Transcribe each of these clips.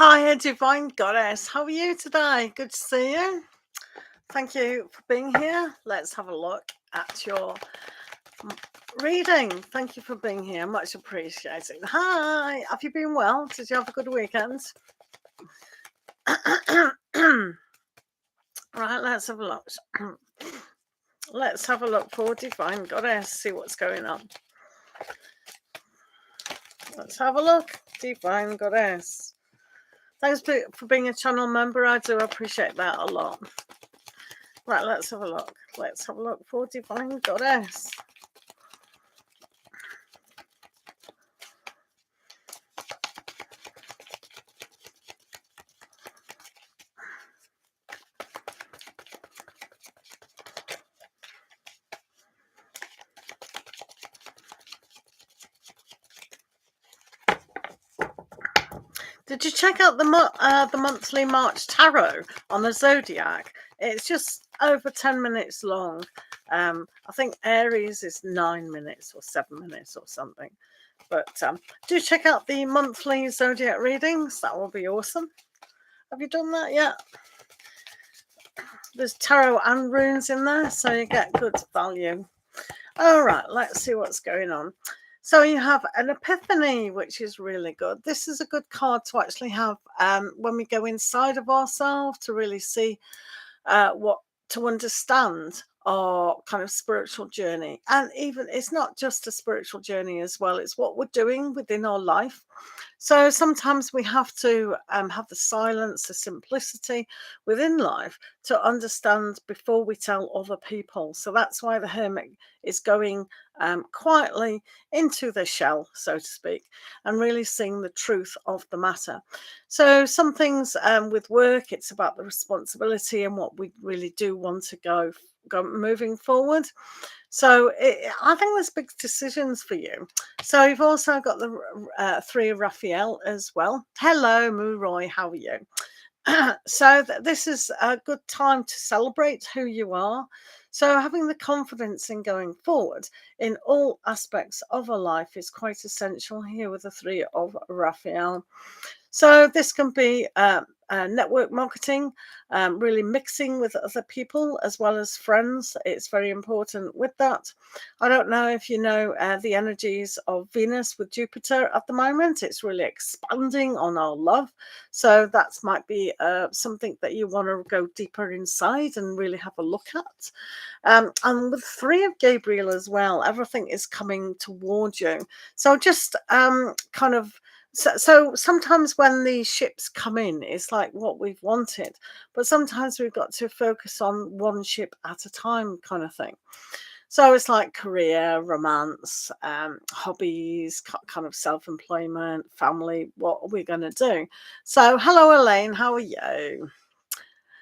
Hi, Divine Goddess. How are you today? Good to see you. Thank you for being here. Let's have a look at your reading. Thank you for being here. Much appreciated. Hi. Have you been well? Did you have a good weekend? Right, let's have a look. Let's have a look for Divine Goddess. See what's going on. Let's have a look. Divine Goddess. Thanks for being a channel member. I do appreciate that a lot. Right, let's have a look. Let's have a look for Divine Goddess. Did you check out the monthly March tarot on the Zodiac? It's just over 10 minutes long. I think Aries is 9 minutes or 7 minutes or something. But do check out the monthly Zodiac readings. That will be awesome. Have you done that yet? There's tarot and runes in there, so you get good value. All right, let's see what's going on. So you have an epiphany, which is really good. This is a good card to actually have when we go inside of ourselves to really see to understand our kind of spiritual journey. And even it's not just a spiritual journey as well, it's what we're doing within our life. So sometimes we have to have the silence, the simplicity within life to understand before we tell other people. So that's why the hermit is going quietly into the shell, so to speak, and really seeing the truth of the matter. So some things with work, it's about the responsibility and what we really do want to go moving forward. So I think there's big decisions for you. So you've also got the three of Raphael as well. Hello, Roy, how are you? So this is a good time to celebrate who you are. So having the confidence in going forward in all aspects of our life is quite essential here with the three of Raphael. So this can be network marketing, really mixing with other people as well as friends. It's very important with that. I don't know if you know the energies of Venus with Jupiter at the moment. It's really expanding on our love. So that might be something that you want to go deeper inside and really have a look at. And with three of Gabriel as well, everything is coming towards you. So just kind of so sometimes when these ships come in, it's like what we've wanted, but sometimes we've got to focus on one ship at a time kind of thing. So it's like career, romance, hobbies, kind of self-employment, family, what are we going to do? So hello, Elaine, how are you?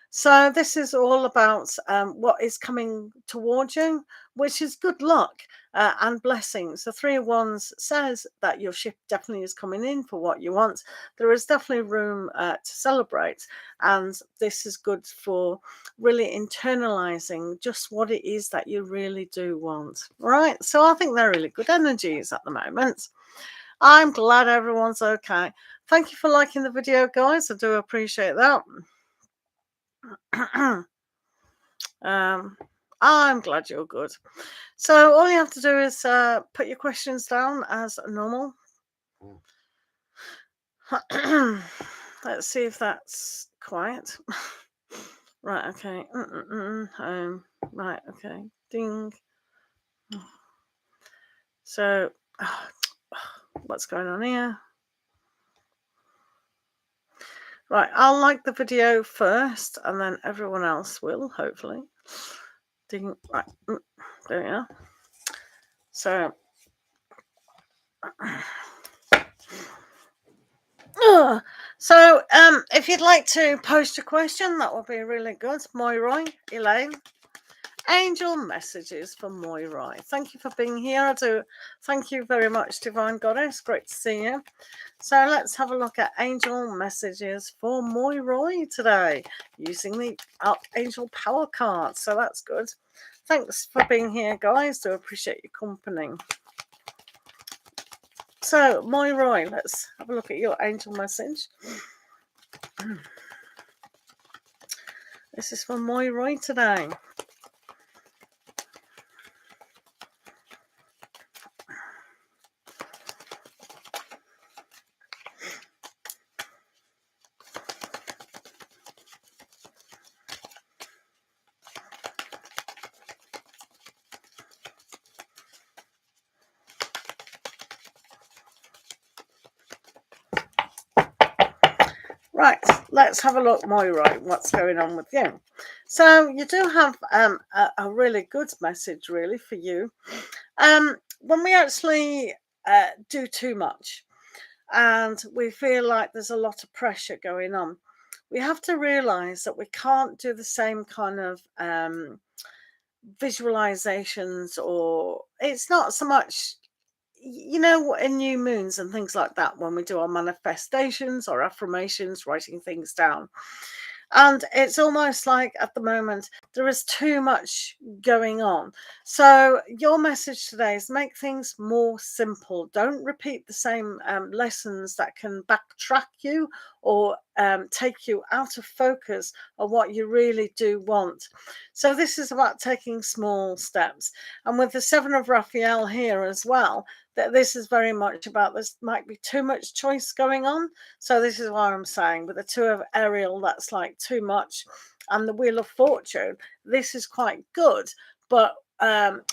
So this is all about what is coming towards you, which is good luck and blessings. The Three of Wands says that your ship definitely is coming in for what you want. There is definitely room to celebrate, and this is good for really internalizing just what it is that you really do want. Right? So I think they're really good energies at the moment. I'm glad everyone's okay. Thank you for liking the video, guys. I do appreciate that. I'm glad you're good. So all you have to do is put your questions down as normal. Let's see if that's quiet. Right, okay. Right, okay. Ding. So what's going on here? Right, I'll like the video first and then everyone else will, hopefully. Ding. Right, there we are. So so if you'd like to post a question, that would be really good. Moiroy, Elaine. Angel messages for Moiroy. Thank you for being here. I do thank you very much, Divine Goddess. Great to see you. So let's have a look at angel messages for Moiroy today using the Archangel Power card. So that's good. Thanks for being here, guys. Do appreciate your company. So, Moiroy, let's have a look at your angel message. This is from Moira today. Right, let's have a look, Moira, what's going on with you. So you do have a really good message, really, for you. When we actually do too much and we feel like there's a lot of pressure going on, we have to realize that we can't do the same kind of visualizations, or it's not so much, in new moons and things like that, when we do our manifestations or affirmations, writing things down. And it's almost like at the moment there is too much going on. So your message today is make things more simple. Don't repeat the same lessons that can backtrack you or take you out of focus of what you really do want. So this is about taking small steps. And with the Seven of Raphael here as well, that this is very much about, this might be too much choice going on. So this is why I'm saying with the Two of Ariel, that's like too much. And the Wheel of Fortune, this is quite good, but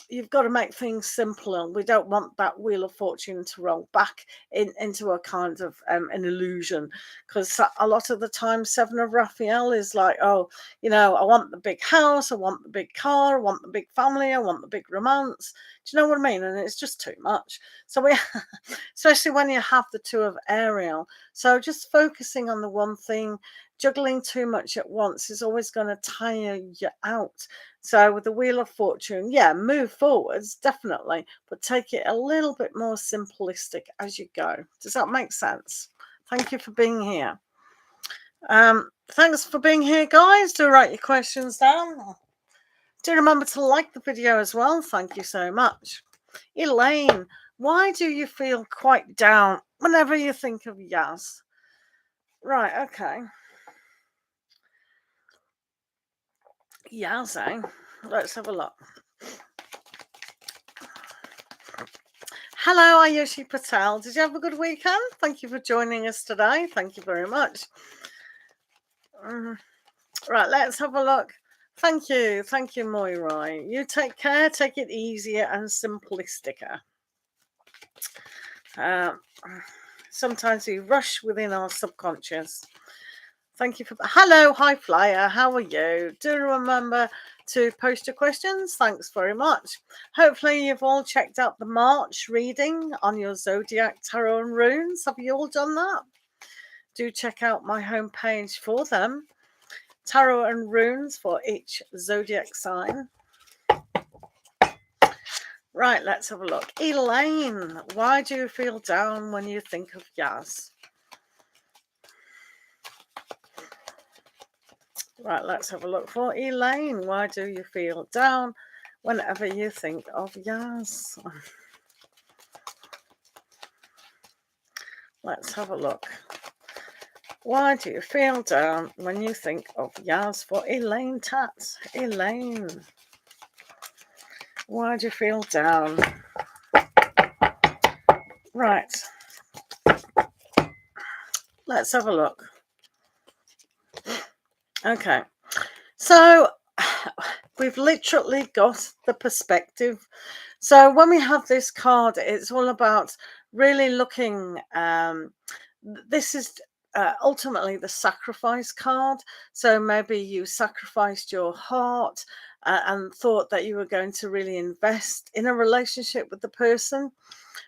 you've got to make things simpler. We don't want that Wheel of Fortune to roll back into a kind of an illusion, because a lot of the time Seven of Raphael is like, oh, I want the big house, I want the big car, I want the big family, I want the big romance. Do you know what I mean? And it's just too much. So we, especially when you have the Two of Ariel. So just focusing on the one thing, juggling too much at once is always going to tire you out. So with the Wheel of Fortune, yeah, move forwards, definitely, but take it a little bit more simplistic as you go. Does that make sense? Thank you for being here. Thanks for being here, guys. Do write your questions down. Do remember to like the video as well. Thank you so much. Elaine, why do you feel quite down whenever you think of Yaz? Right, okay. Yaz, eh? Let's have a look. Hello, Ayushi Patel. Did you have a good weekend? Thank you for joining us today. Thank you very much. Right, let's have a look. Thank you, Moira. You take care, take it easier and simplistic. Sometimes we rush within our subconscious. Thank you for hello, high flyer. How are you? Do remember to post your questions. Thanks very much. Hopefully you've all checked out the March reading on your zodiac tarot and runes. Have you all done that? Do check out my homepage for them. Tarot and runes for each zodiac sign. Right, let's have a look. Elaine, why do you feel down when you think of Yaz? Right, let's have a look for Elaine. Why do you feel down whenever you think of Yaz? Let's have a look. Why do you feel down when you think of Yaz for Elaine Tats? Elaine, why do you feel down? Right. Let's have a look. Okay. So we've literally got the perspective. So when we have this card, it's all about really looking. This is ultimately the sacrifice card. So maybe you sacrificed your heart and thought that you were going to really invest in a relationship with the person.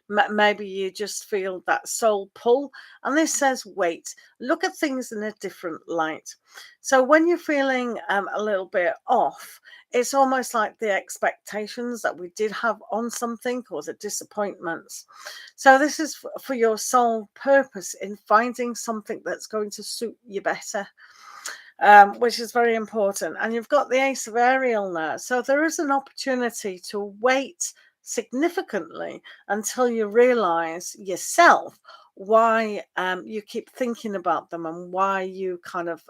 Maybe you just feel that soul pull. And this says, wait, look at things in a different light. So when you're feeling a little bit off, it's almost like the expectations that we did have on something, or the disappointments. So this is for your sole purpose in finding something that's going to suit you better. Which is very important. And you've got the Ace of Ariel now. So there is an opportunity to wait significantly until you realize yourself why you keep thinking about them and why you kind of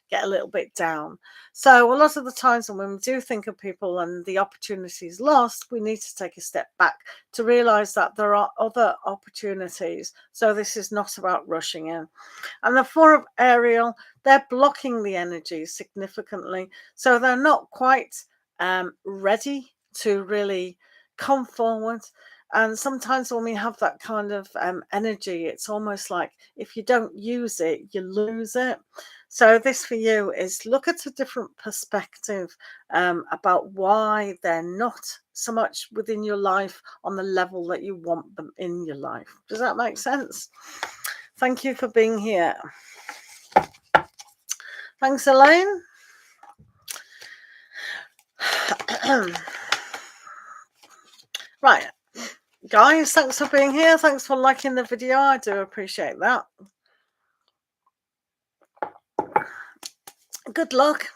get a little bit down. So a lot of the times when we do think of people and the opportunity is lost, we need to take a step back to realize that there are other opportunities. So this is not about rushing in. And the Four of Ariel, they're blocking the energy significantly. So they're not quite ready to really come forward. And sometimes when we have that kind of energy, it's almost like if you don't use it, you lose it. So this for you is look at a different perspective about why they're not so much within your life on the level that you want them in your life. Does that make sense? Thank you for being here. Thanks, Elaine. Right, guys, thanks for being here. Thanks for liking the video. I do appreciate that. Good luck.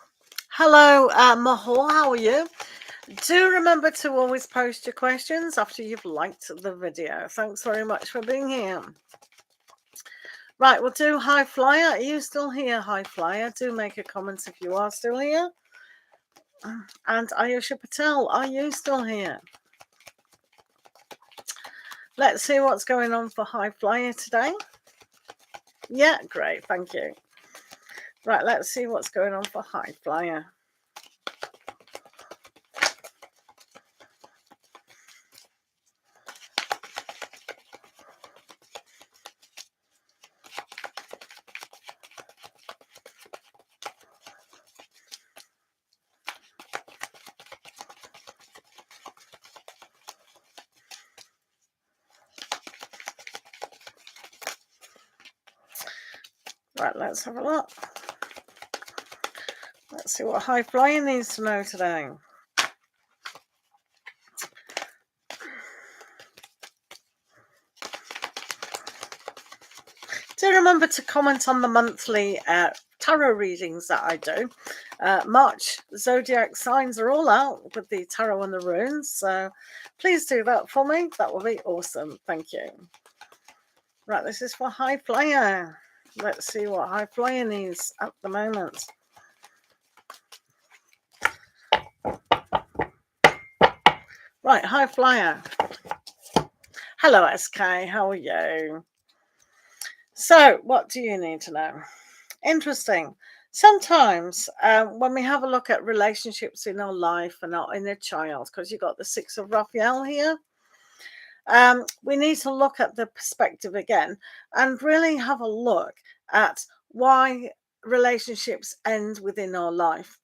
Hello, Mahal. How are you? Do remember to always post your questions after you've liked the video. Thanks very much for being here. Right, we'll do High Flyer. Are you still here, High Flyer? Do make a comment if you are still here. And Ayusha Patel, are you still here? Let's see what's going on for High Flyer today. Yeah, great, thank you. Right, let's see what's going on for High Flyer. Right, let's have a look. Let's see what High Flyer needs to know today. Do remember to comment on the monthly tarot readings that I do. March zodiac signs are all out with the tarot and the runes, so please do that for me. That will be awesome. Thank you. Right, this is for High Flyer. Let's see what High Flyer needs at the moment. Right, High Flyer. Hello, SK. How are you? So, what do you need to know? Interesting. Sometimes when we have a look at relationships in our life and our inner child, because you've got the Six of Raphael here, we need to look at the perspective again and really have a look at why relationships end within our life.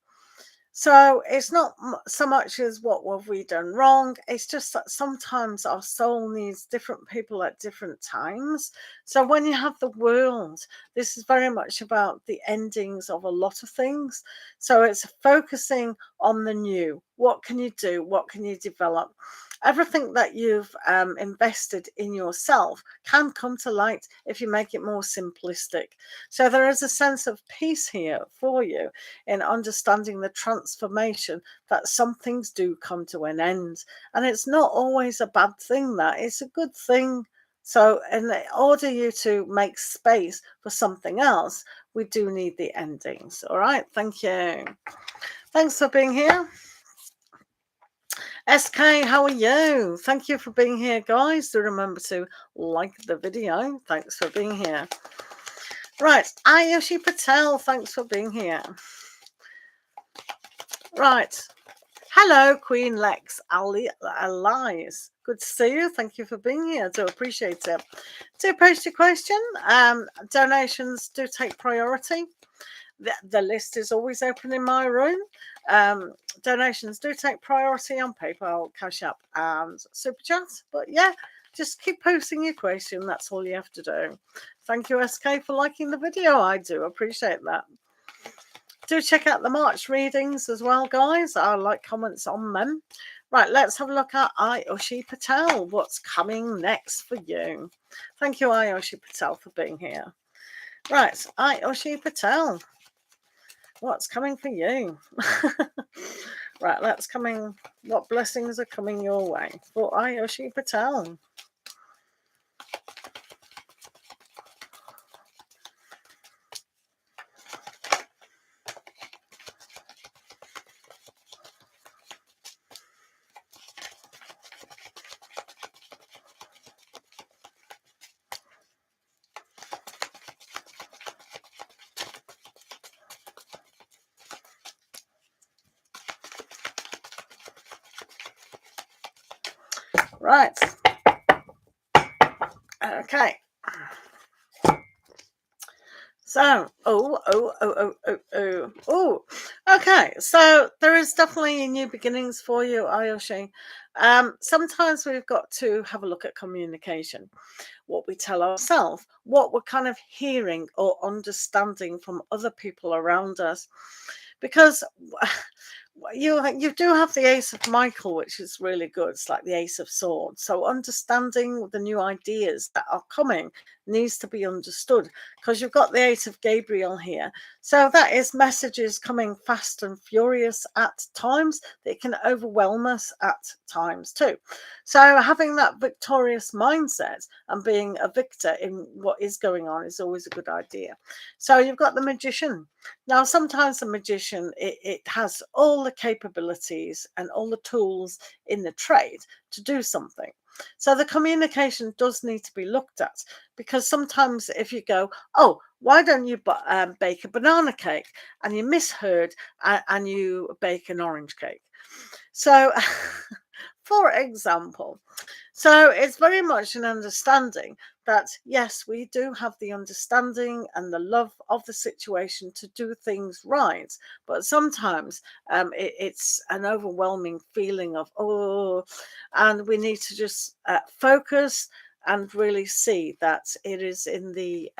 So it's not so much as what have we done wrong. It's just that sometimes our soul needs different people at different times. So when you have the world, this is very much about the endings of a lot of things. So it's focusing on the new. What can you do? What can you develop? Everything that you've invested in yourself can come to light if you make it more simplistic. So there is a sense of peace here for you in understanding the transformation that some things do come to an end. And it's not always a bad thing, that it's a good thing. So in order you to make space for something else, we do need the endings. All right. Thank you. Thanks for being here. SK, how are you? Thank you for being here, guys. Do remember to like the video. Thanks for being here. Right, Ayushi Patel, thanks for being here. Right, hello, Queen Lex Allies. Good to see you. Thank you for being here. Do appreciate it. Do post your question. Donations do take priority. The list is always open in my room. Donations do take priority on PayPal, Cash App, and Super Chat. But yeah, just keep posting your question. That's all you have to do. Thank you, SK, for liking the video. I do appreciate that. Do check out the March readings as well, guys. I like comments on them. Right, let's have a look at Ayushi Patel. What's coming next for you? Thank you, Ayushi Patel, for being here. Right, Ayushi Patel. What's coming for you? Right, that's coming. What blessings are coming your way for Ayushi Patel? Right. Okay. So, okay. So there is definitely new beginnings for you, Ayoshi. Sometimes we've got to have a look at communication, what we tell ourselves, what we're kind of hearing or understanding from other people around us, because you do have the Ace of Michael, which is really good. It's like the Ace of Swords. So understanding the new ideas that are coming needs to be understood, because you've got the Ace of Gabriel here. So that is messages coming fast and furious at times. They can overwhelm us at times too. So having that victorious mindset and being a victor in what is going on is always a good idea. So you've got the Magician. Now, sometimes the Magician, it has all the capabilities and all the tools in the trade to do something. So the communication does need to be looked at, because sometimes if you go, oh, why don't you bake a banana cake, and you misheard and you bake an orange cake. So, for example, so it's very much an understanding that, yes, we do have the understanding and the love of the situation to do things right. But sometimes it's an overwhelming feeling of, oh, and we need to just focus and really see that it is in the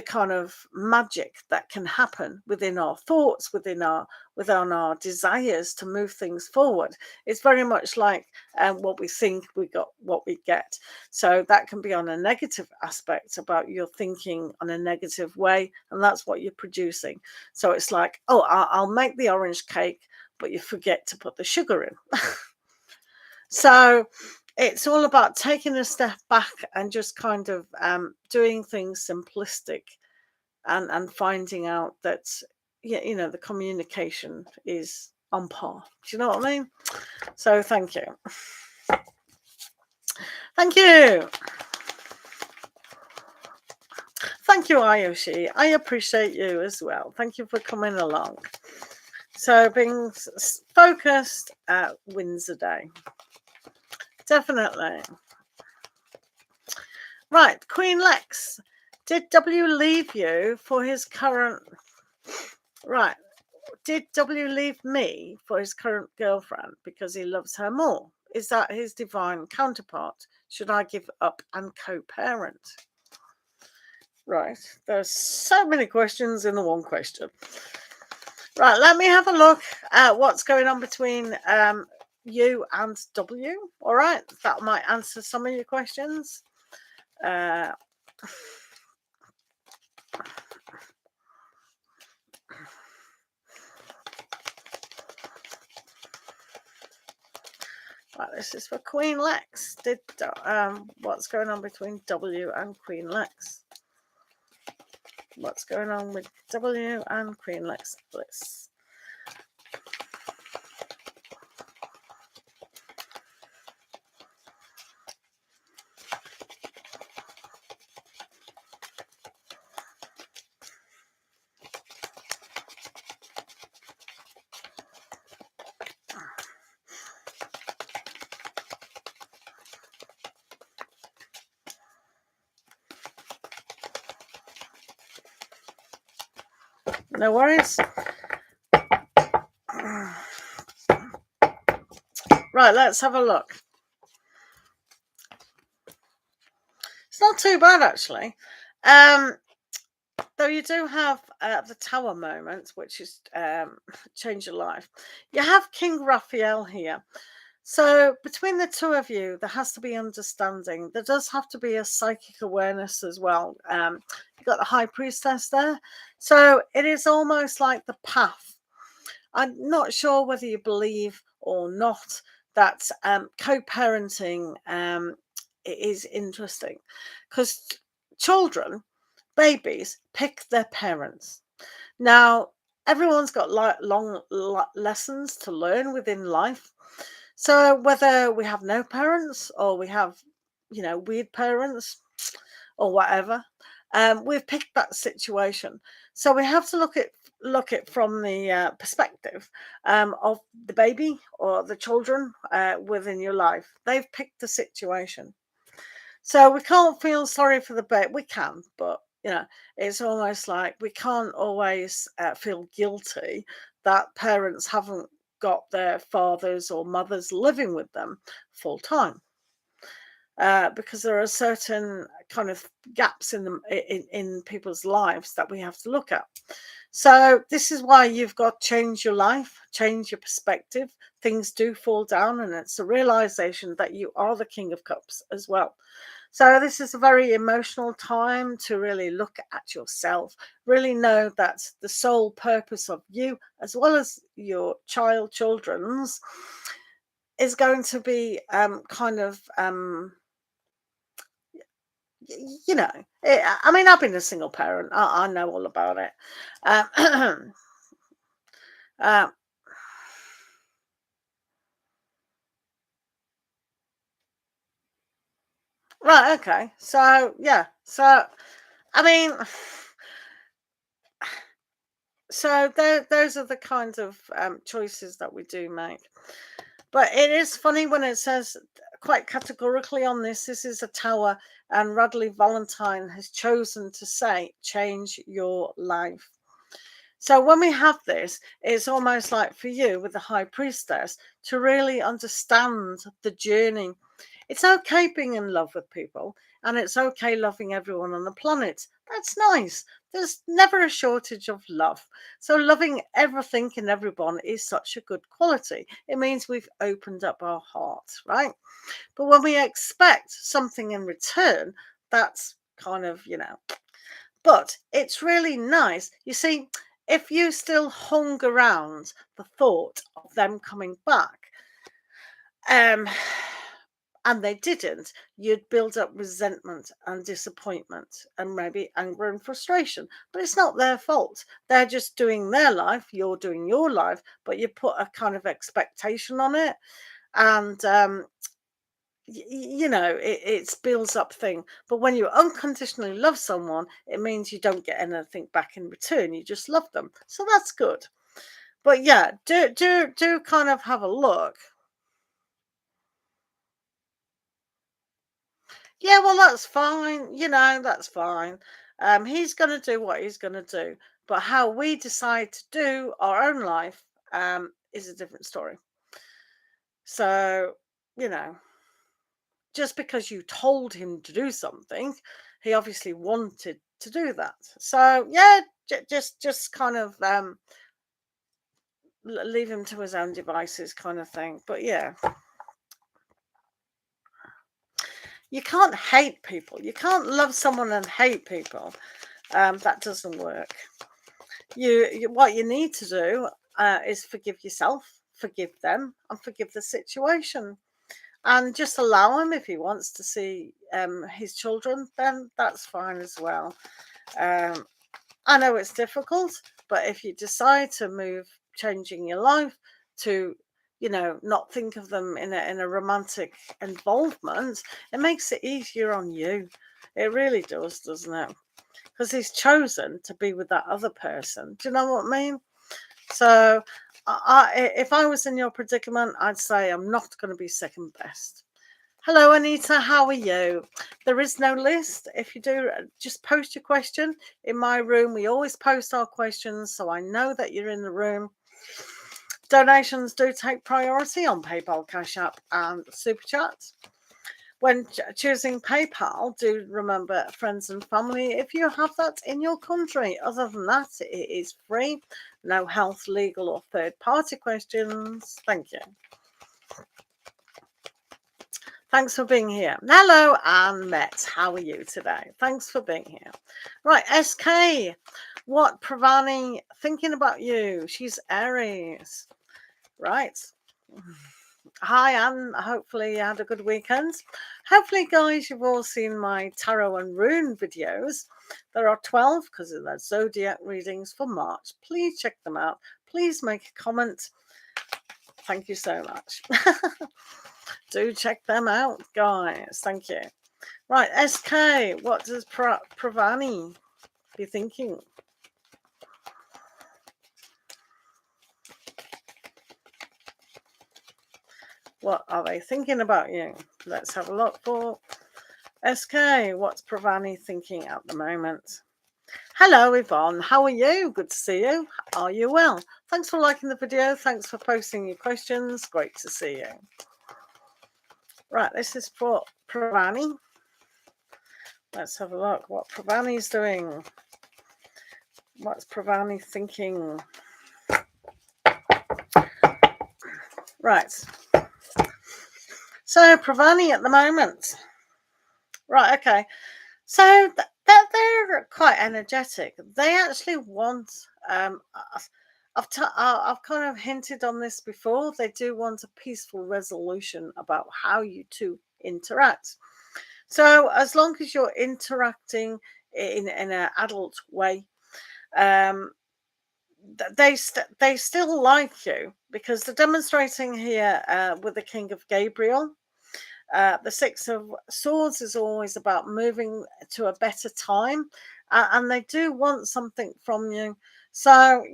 kind of magic that can happen within our thoughts, within our desires to move things forward. It's very much like what we think, we got what we get. So that can be on a negative aspect, about your thinking on a negative way, and that's what you're producing. So it's like, oh, I'll make the orange cake, but you forget to put the sugar in. So it's all about taking a step back and just kind of doing things simplistic, and finding out that, the communication is on par. Do you know what I mean? So thank you. Thank you. Thank you, Ayoshi. I appreciate you as well. Thank you for coming along. So being focused wins the day. Definitely. Right, Queen Lex. Did W leave you for his current... Right. Did W leave me for his current girlfriend because he loves her more? Is that his divine counterpart? Should I give up and co-parent? Right. There's so many questions in the one question. Right. Let me have a look at what's going on between you and W. All right. That might answer some of your questions. Right, this is for Queen Lex. Did what's going on between W and Queen Lex? What's going on with W and Queen Lex Bliss? No worries. Right, let's have a look. It's not too bad, actually. Though you do have the Tower moment, which is change your life. You have King Raphael here. So between the two of you, there has to be understanding. There does have to be a psychic awareness as well. You've got the High Priestess there. So it is almost like the path. I'm not sure whether you believe or not that co-parenting is interesting, because children, babies, pick their parents. Now, everyone's got long lessons to learn within life. So whether we have no parents or we have, weird parents or whatever, we've picked that situation. So we have to look at from the perspective of the baby or the children within your life. They've picked the situation. So we can't feel sorry for the baby. We can, but it's almost like we can't always feel guilty that parents haven't got their fathers or mothers living with them full time. Because there are certain kind of gaps in them in people's lives that we have to look at. So this is why you've got to change your life, change your perspective. Things do fall down, and it's a realization that you are the King of Cups as well. So this is a very emotional time to really look at yourself, really know that the sole purpose of you, as well as your children's, is going to be I mean, I've been a single parent. I know all about it. uh, right. Okay. So yeah. So I mean, so those are the kinds of choices that we do make. But it is funny when it says quite categorically on this is a tower, and Radley Valentine has chosen to say, change your life. So when we have this, it's almost like for you with the High Priestess to really understand the journey. It's okay being in love with people, and it's okay loving everyone on the planet. That's nice. There's never a shortage of love. So loving everything and everyone is such a good quality. It means we've opened up our hearts, right? But when we expect something in return, that's kind of, but it's really nice. You see, if you still hung around the thought of them coming back, um, and they didn't, you'd build up resentment and disappointment and maybe anger and frustration. But it's not their fault. They're just doing their life, you're doing your life, but you put a kind of expectation on it. And it's builds up thing. But when you unconditionally love someone, it means you don't get anything back in return. You just love them, so that's good. But yeah, do kind of have a look. Yeah, well, that's fine. That's fine. He's going to do what he's going to do, but how we decide to do our own life is a different story. So you know just because you told him to do something, he obviously wanted to do that. So yeah, just kind of leave him to his own devices, kind of thing. But yeah, you can't hate people. You can't love someone and hate people. That doesn't work. What you need to do is forgive yourself, forgive them, and forgive the situation. And just allow him if he wants to see his children, then that's fine as well. Um, I know it's difficult, but if you decide to move, changing your life to, not think of them in a romantic involvement, it makes it easier on you. It really does, doesn't it? Because he's chosen to be with that other person. Do you know what I mean? So, if I was in your predicament, I'd say I'm not going to be second best. Hello, Anita. How are you? There is no list. If you do, just post your question in my room. We always post our questions, so I know that you're in the room. Donations do take priority on PayPal, Cash App, and Super Chat. When choosing PayPal, do remember friends and family if you have that in your country. Other than that, it is free. No health, legal, or third-party questions. Thank you. Thanks for being here. Hello, Anne Met. How are you today? Thanks for being here. Right, SK. What Pravani thinking about you? She's Aries. Right. Hi, Anne. Hopefully you had a good weekend. Hopefully, guys, you've all seen my tarot and rune videos. There are 12 because of the zodiac readings for March. Please check them out. Please make a comment. Thank you so much. Do check them out, guys. Thank you. Right, SK, what does Pravani be thinking? What are they thinking about you? Let's have a look for SK. What's Pravani thinking at the moment? Hello, Yvonne. How are you? Good to see you. Are you well? Thanks for liking the video. Thanks for posting your questions. Great to see you. Right, this is for Pravani. Let's have a look what Pravani's doing. What's Pravani thinking? Right. So Pravani at the moment. Right, okay. So they're quite energetic. They actually want. I've kind of hinted on this before. They do want a peaceful resolution about how you two interact. So as long as you're interacting in an adult way, um, they still like you, because they're demonstrating here with the King of Gabriel. The Six of Swords is always about moving to a better time, and they do want something from you. So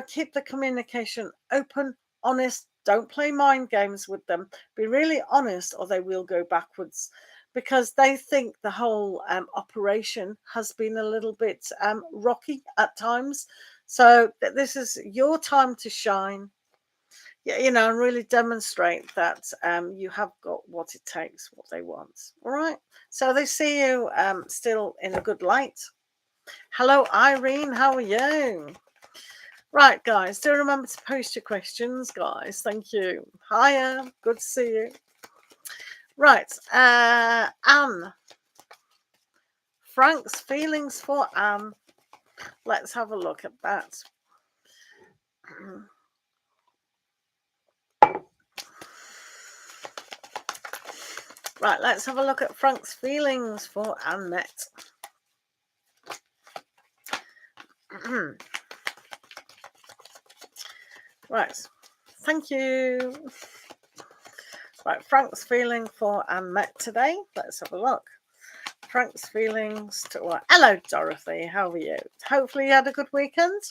keep the communication open, honest. Don't play mind games with them. Be really honest, or they will go backwards, because they think the whole operation has been a little bit rocky at times. So this is your time to shine. And really demonstrate that you have got what it takes, what they want. All right. So they see you still in a good light. Hello, Irene. How are you? Right, guys. Do remember to post your questions, guys. Thank you. Hiya. Good to see you. Right. Anne. Frank's feelings for Anne. Let's have a look at that. Right, let's have a look at Frank's feelings for Annette. Right, thank you. Right, Frank's feeling for Annette today. Let's have a look. Frank's feelings to what? Hello, Dorothy. How are you? Hopefully you had a good weekend.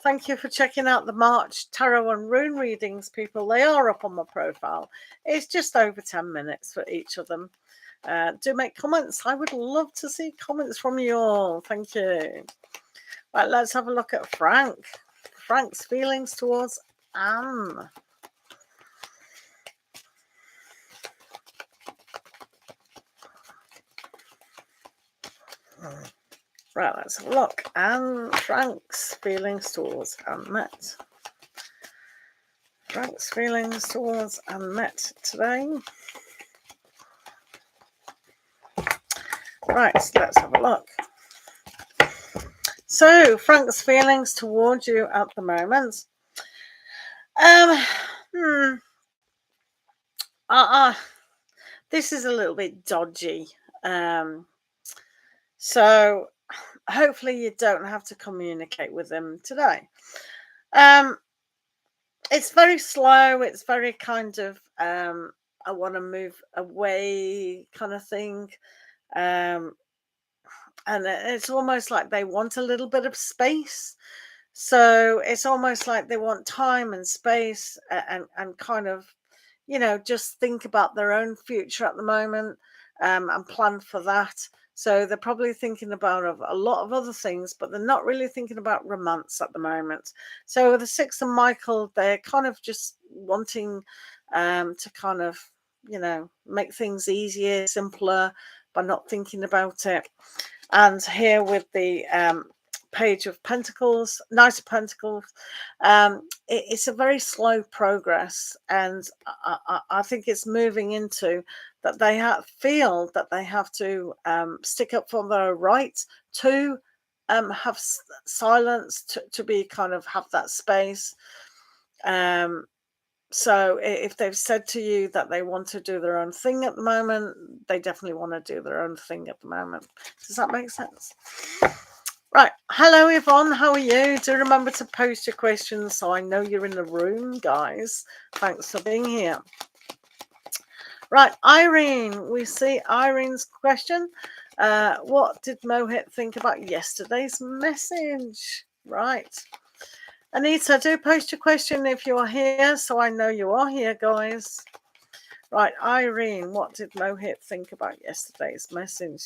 Thank you for checking out the March tarot and rune readings, people. They are up on my profile. It's just over 10 minutes for each of them. Do make comments. I would love to see comments from you all. Thank you. Right, let's have a look at Frank. Frank's feelings towards Anne. Right, let's have a look. Anne Frank's feelings towards Annette. Frank's feelings towards Annette today. Right, let's have a look. So, Frank's feelings towards you at the moment. This is a little bit dodgy. So, hopefully you don't have to communicate with them today. It's very slow. It's very kind of I want to move away kind of thing. And it's almost like they want a little bit of space. So it's almost like they want time and space, and kind of, just think about their own future at the moment, and plan for that. So they're probably thinking about a lot of other things, but they're not really thinking about romance at the moment. So with the Six and Michael, they're kind of just wanting to kind of, make things easier, simpler, by not thinking about it. And here with the Page of Pentacles, Knight of Pentacles, it's a very slow progress, and I think it's moving into that they feel that they have to stick up for their right to have silence, to be kind of have that space. So if they've said to you that they want to do their own thing at the moment, they definitely want to do their own thing at the moment. Does that make sense? Right. Hello, Yvonne. How are you? Do remember to post your questions so I know you're in the room, guys. Thanks for being here. Right, Irene. We see Irene's question. What did Mohit think about yesterday's message? Right. Anita, do post your question if you are here, so I know you are here, guys. Right, Irene, what did Mohit think about yesterday's message?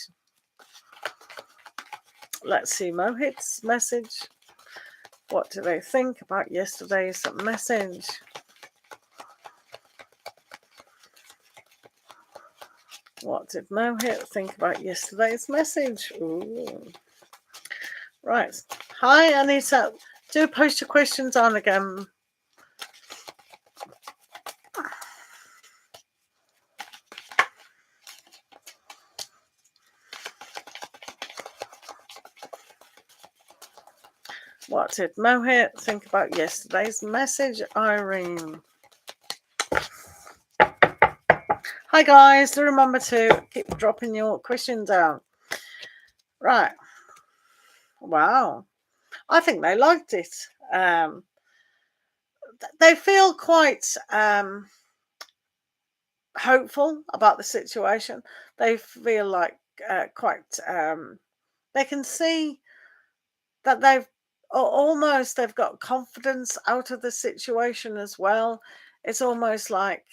Let's see Mohit's message. What do they think about yesterday's message? What did Mohit think about yesterday's message? Ooh. Right. Hi, Anita. Do post your questions on again. What did Mohit think about yesterday's message, Irene? Hi, guys. Do remember to keep dropping your questions down. Right. Wow. I think they liked it. They feel quite hopeful about the situation. They feel like quite they can see that they've got confidence out of the situation as well. It's almost like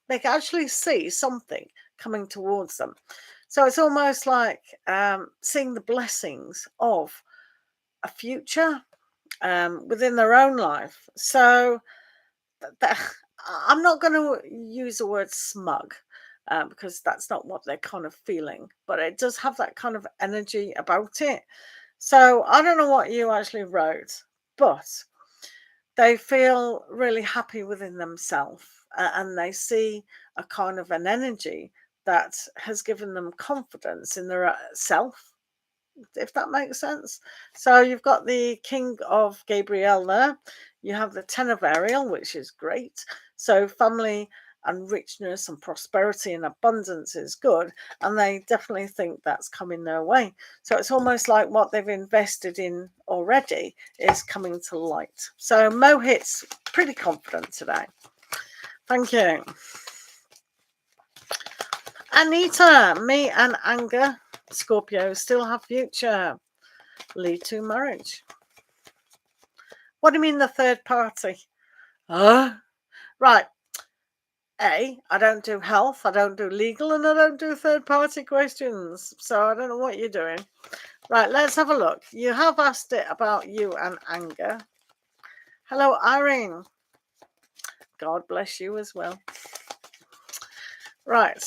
they can actually see something coming towards them. So it's almost like seeing the blessings of a future within their own life. So I'm not going to use the word smug because that's not what they're kind of feeling, but it does have that kind of energy about it. So I don't know what you actually wrote, but they feel really happy within themselves and they see a kind of an energy that has given them confidence in their self, if that makes sense. So you've got the King of Gabriel there. You have the Ten of Ariel, which is great. So family and richness and prosperity and abundance is good. And they definitely think that's coming their way. So it's almost like what they've invested in already is coming to light. So Mohit's pretty confident today. Thank you. Anita, me and anger, Scorpio still have future. Lead to marriage. What do you mean the third party? Right. I don't do health, I don't do legal, and I don't do third party questions. So I don't know what you're doing. Right, let's have a look. You have asked it about you and anger. Hello, Irene. God bless you as well. Right.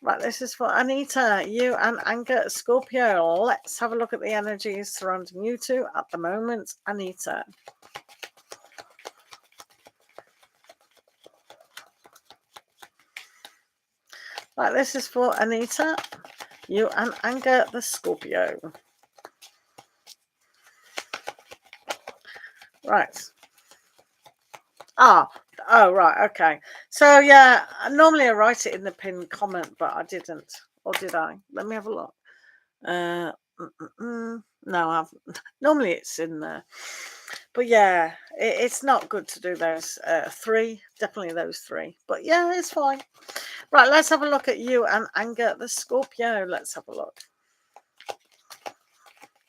Right, this is for Anita, you and anger, Scorpio. Let's have a look at the energies surrounding you two at the moment, Anita. Right, this is for Anita, you and anger, the Scorpio. Right. Oh, right, okay. So, yeah, normally I write it in the pinned comment, but I didn't. Or did I? Let me have a look. No, I haven't. Normally it's in there. But, yeah, it's not good to do those three. Definitely those three. But, yeah, it's fine. Right, let's have a look at you and anger, the Scorpio. Let's have a look.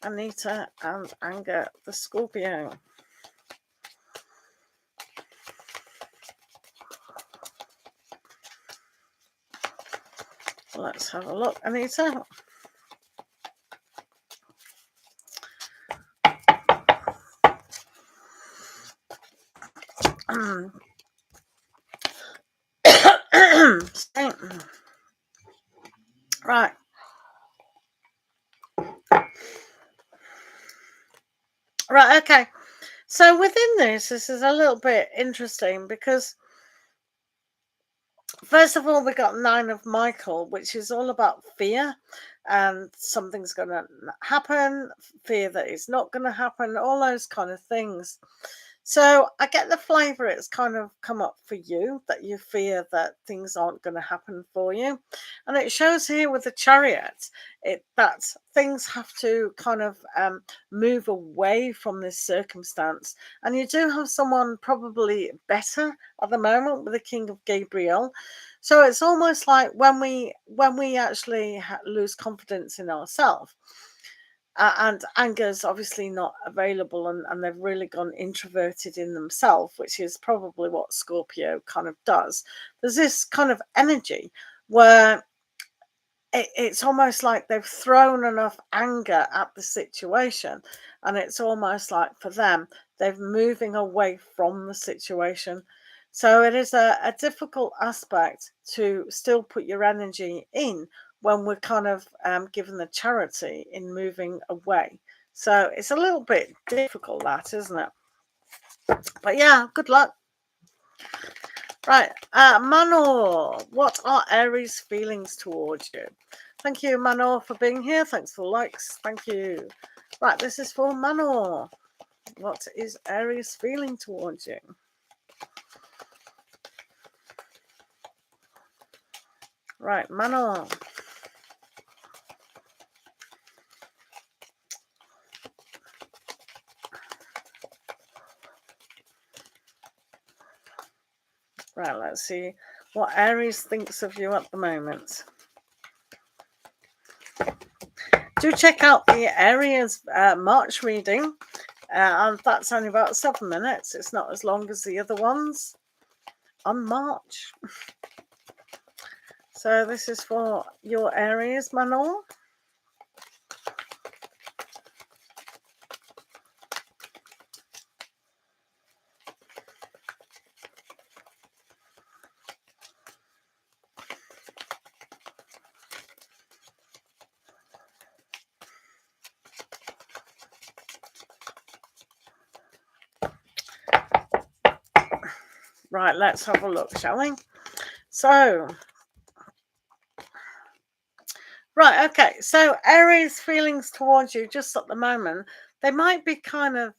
Anita and anger, the Scorpio. Let's have a look, Anita. Right. Right, okay. So within this is a little bit interesting because first of all, we got Nine of Michael, which is all about fear and something's going to happen, fear that it's not going to happen, all those kind of things. So I get the flavour it's kind of come up for you, that you fear that things aren't going to happen for you. And it shows here with the Chariot that things have to kind of move away from this circumstance. And you do have someone probably better at the moment with the King of Gabriel. So it's almost like when we actually lose confidence in ourselves, and anger's obviously not available, and they've really gone introverted in themselves, which is probably what Scorpio kind of does. There's this kind of energy where it's almost like they've thrown enough anger at the situation, and it's almost like for them they're moving away from the situation. So it is a difficult aspect to still put your energy in when we're kind of given the charity in moving away. So it's a little bit difficult, that, isn't it? But yeah, good luck. Right, Manor, what are Aries' feelings towards you? Thank you, Manor, for being here. Thanks for likes. Thank you. Right, this is for Manor. What is Aries' feeling towards you? Right, Manor. Right, let's see what Aries thinks of you at the moment. Do check out the Aries March reading. And that's only about 7 minutes. It's not as long as the other ones on March. So this is for your Aries, Manor. Right, let's have a look, shall we? So, right, okay. So Aries' feelings towards you just at the moment, they might be kind of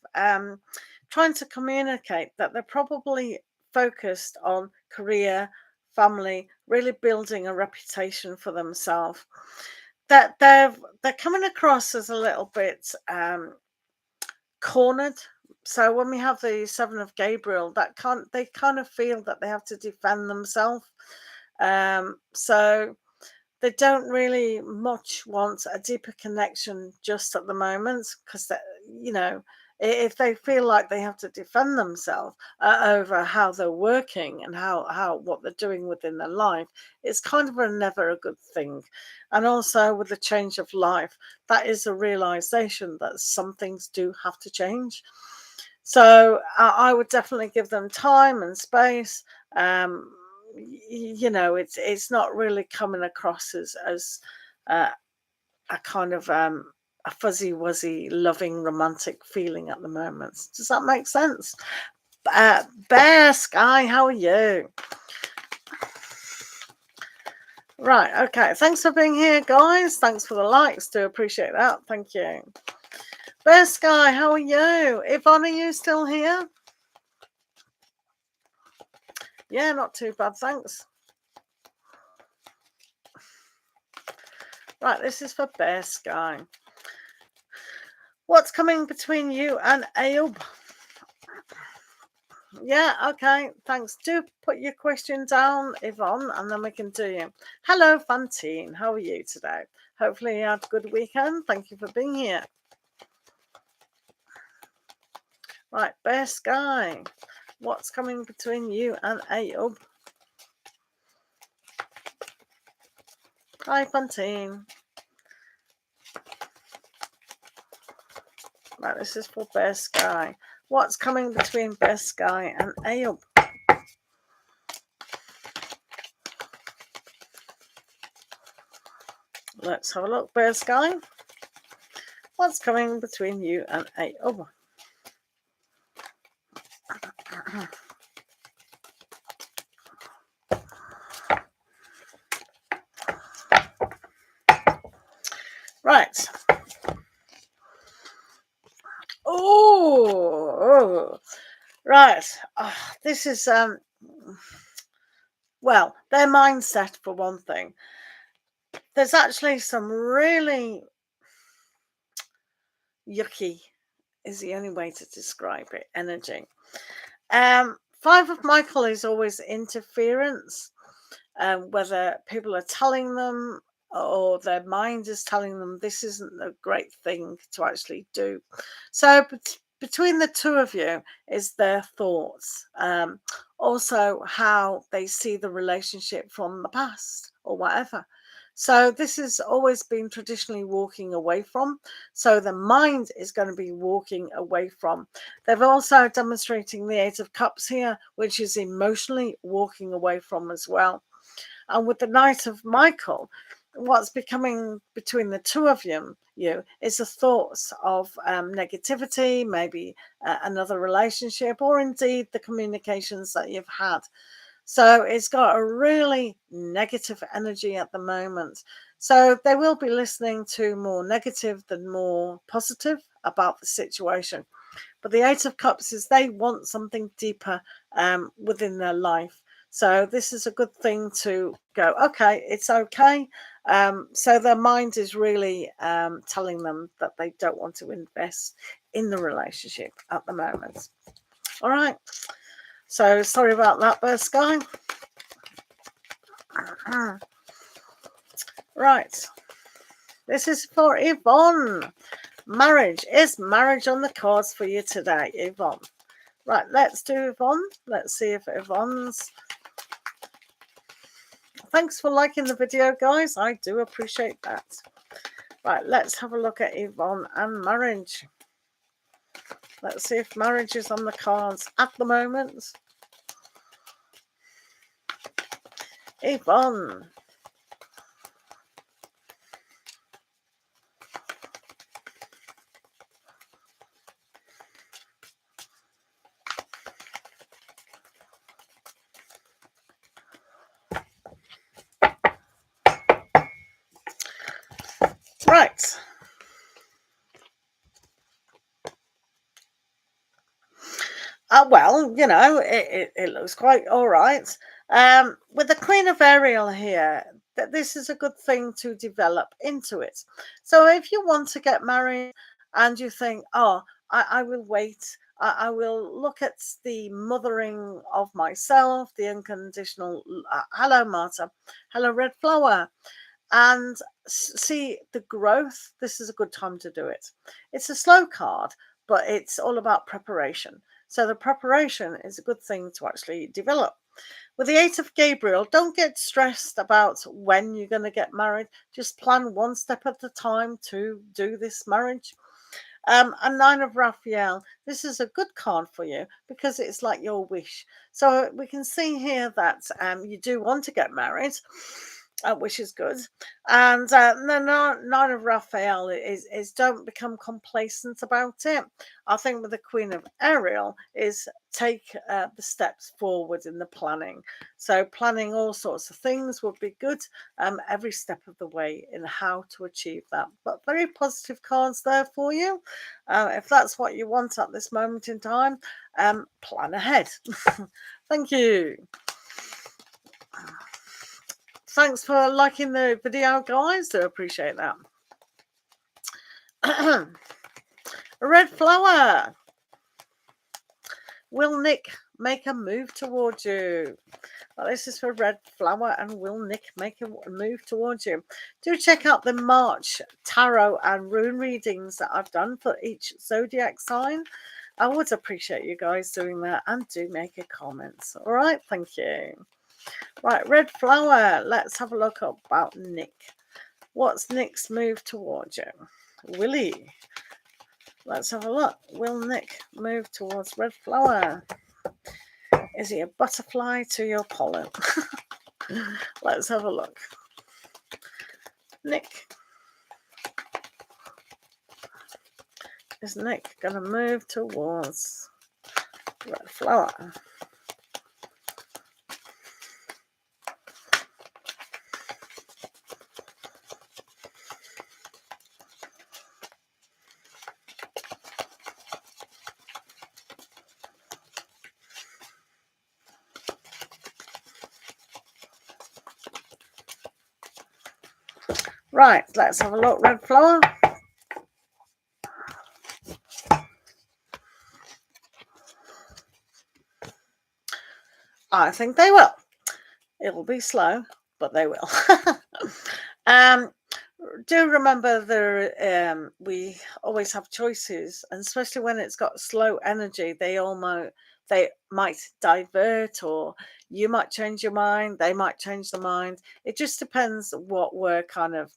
trying to communicate that they're probably focused on career, family, really building a reputation for themselves. That they're coming across as a little bit cornered. So when we have the Seven of Gabriel, they kind of feel that they have to defend themselves. So they don't really much want a deeper connection just at the moment, because if they feel like they have to defend themselves over how they're working and how what they're doing within their life, it's kind of never a good thing. And also with the change of life, that is a realization that some things do have to change. So I would definitely give them time and space. It's not really coming across as a kind of a fuzzy wuzzy loving romantic feeling at the moment. Does that make sense? Bear Sky, how are you? Right, okay, thanks for being here, guys. Thanks for the likes, do appreciate that. Thank you. Bear Sky, how are you? Yvonne, are you still here? Yeah, not too bad, thanks. Right, this is for Bear Sky. What's coming between you and Ayoub? Yeah, okay, thanks. Do put your question down, Yvonne, and then we can do you. Hello, Fantine. How are you today? Hopefully you had a good weekend. Thank you for being here. Right, Bear Sky. What's coming between you and Ayoub? Hi, Fantine. Right, this is for Bear Sky. What's coming between Bear Sky and Ayoub? Let's have a look, Bear Sky. What's coming between you and Ayoub? Right. Oh, Right. This is well, their mindset for one thing. There's actually some really yucky is the only way to describe it, energy. Five of Michael is always interference, whether people are telling them or their mind is telling them this isn't a great thing to actually do. So between the two of you is their thoughts, also how they see the relationship from the past or whatever. So this has always been traditionally walking away from. So the mind is going to be walking away from. They're also demonstrating the Eight of Cups here, which is emotionally walking away from as well. And with the Knight of Michael, what's becoming between the two of you is the thoughts of negativity, maybe another relationship, or indeed the communications that you've had. So it's got a really negative energy at the moment. So they will be listening to more negative than more positive about the situation. But the Eight of Cups is they want something deeper within their life. So this is a good thing to go, okay, it's okay. So their mind is really telling them that they don't want to invest in the relationship at the moment. All right. So sorry about that there, Sky. Right. This is for Yvonne. Marriage. Is marriage on the cards for you today, Yvonne? Right, let's do Yvonne. Let's see if Yvonne's... Thanks for liking the video, guys. I do appreciate that. Right, let's have a look at Yvonne and marriage. Let's see if marriage is on the cards at the moment. Yvonne. Right. Well, you know, it looks quite all right. With the Queen of Ariel here, that this is a good thing to develop into it. So if you want to get married and you think, oh, I will wait, I will look at the mothering of myself, the unconditional, hello, Marta, hello, Red Flower, and see the growth, this is a good time to do it. It's a slow card, but it's all about preparation. So the preparation is a good thing to actually develop. With the Eight of Gabriel, don't get stressed about when you're going to get married. Just plan one step at a time to do this marriage. And Nine of Raphael, this is a good card for you because it's like your wish. So we can see here that you do want to get married, which is good. And the Nine of Raphael is don't become complacent about it. I think with the Queen of Ariel is take the steps forward in the planning. So planning all sorts of things would be good every step of the way in how to achieve that. But very positive cards there for you. If that's what you want at this moment in time, plan ahead. Thank you. Thanks for liking the video, guys. Do appreciate that. Red Flower. Will Nick make a move towards you? Well, this is for Red Flower, and will Nick make a move towards you? Do check out the March tarot and rune readings that I've done for each zodiac sign. I would appreciate you guys doing that, and do make a comment. All right, thank you. Right, Red Flower, let's have a look about Nick. What's Nick's move towards you? Will he? Let's have a look. Will Nick move towards Red Flower? Is he a butterfly to your pollen? Let's have a look. Nick. Is Nick going to move towards Red Flower? Right, let's have a look. Red flower. I think they will. It'll be slow, but they will. Do remember we always have choices, and especially when it's got slow energy, they might divert, or you might change your mind, they might change their mind. It just depends what we're kind of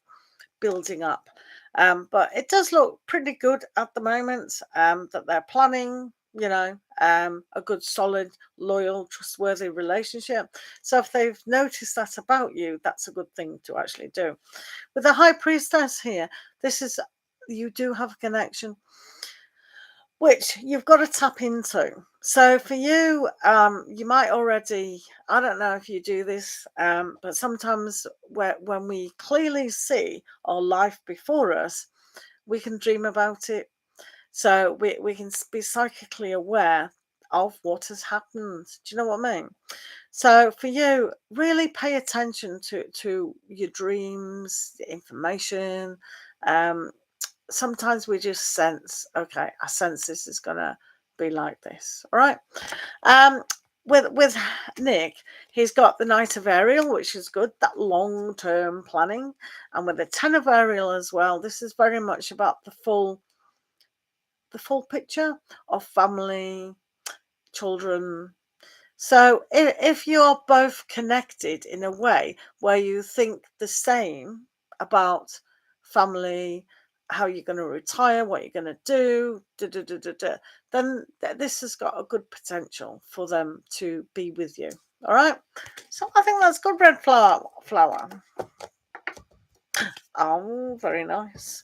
building up. But it does look pretty good at the moment, that they're planning, a good, solid, loyal, trustworthy relationship. So if they've noticed that about you, that's a good thing to actually do. With the High Priestess here, you do have a connection which you've got to tap into. So for you, you might already, I don't know if you do this, but sometimes when we clearly see our life before us, we can dream about it. So we can be psychically aware of what has happened. Do you know what I mean? So for you, really pay attention to your dreams, the information. Um, Sometimes we just sense, okay, I sense this is gonna be like this. All right. Um, with Nick, he's got the Knight of Ariel, which is good, that long-term planning. And with the Ten of Ariel as well, this is very much about the full picture of family, children. So if you're both connected in a way where you think the same about family, how you're going to retire, what you're going to do, then this has got a good potential for them to be with you. All right. So I think that's good. Red flower. Oh, very nice.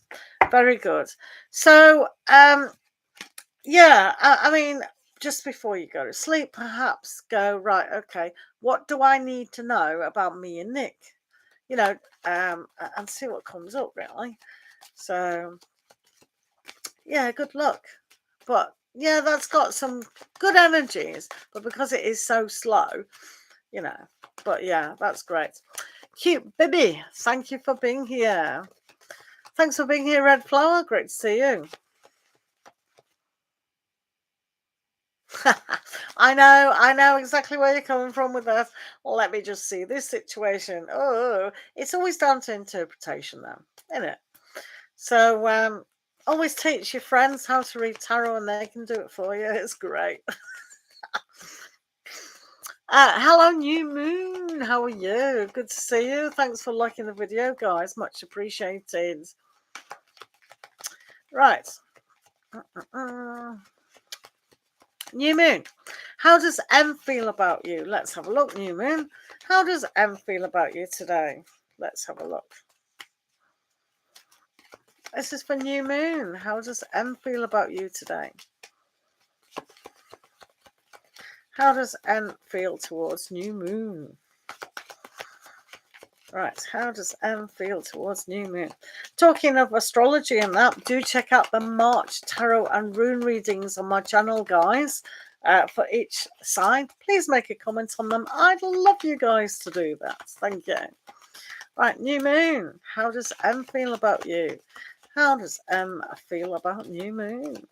Very good. So, yeah, I mean, just before you go to sleep, perhaps go, right, okay, what do I need to know about me and Nick? And see what comes up, really. So, yeah, good luck. But, yeah, that's got some good energies, but because it is so slow, but yeah, that's great. Cute baby, thank you for being here. Thanks for being here, Red Flower. Great to see you. I know exactly where you're coming from with that. Let me just see this situation. Oh, it's always down to interpretation, though, isn't it? So, always teach your friends how to read tarot, and they can do it for you. It's great. Hello, New Moon. How are you? Good to see you. Thanks for liking the video, guys. Much appreciated. Right. New Moon, how does M feel about you? Let's have a look, New Moon. How does M feel about you today? Let's have a look. This is for New Moon. How does M feel about you today? How does M feel towards New Moon? Right, how does M feel towards New Moon? Talking of astrology and that, do check out the March tarot and rune readings on my channel, guys. For each sign, please make a comment on them. I'd love you guys to do that. Thank you. Right, New Moon, how does M feel about you? How does M feel about New Moon?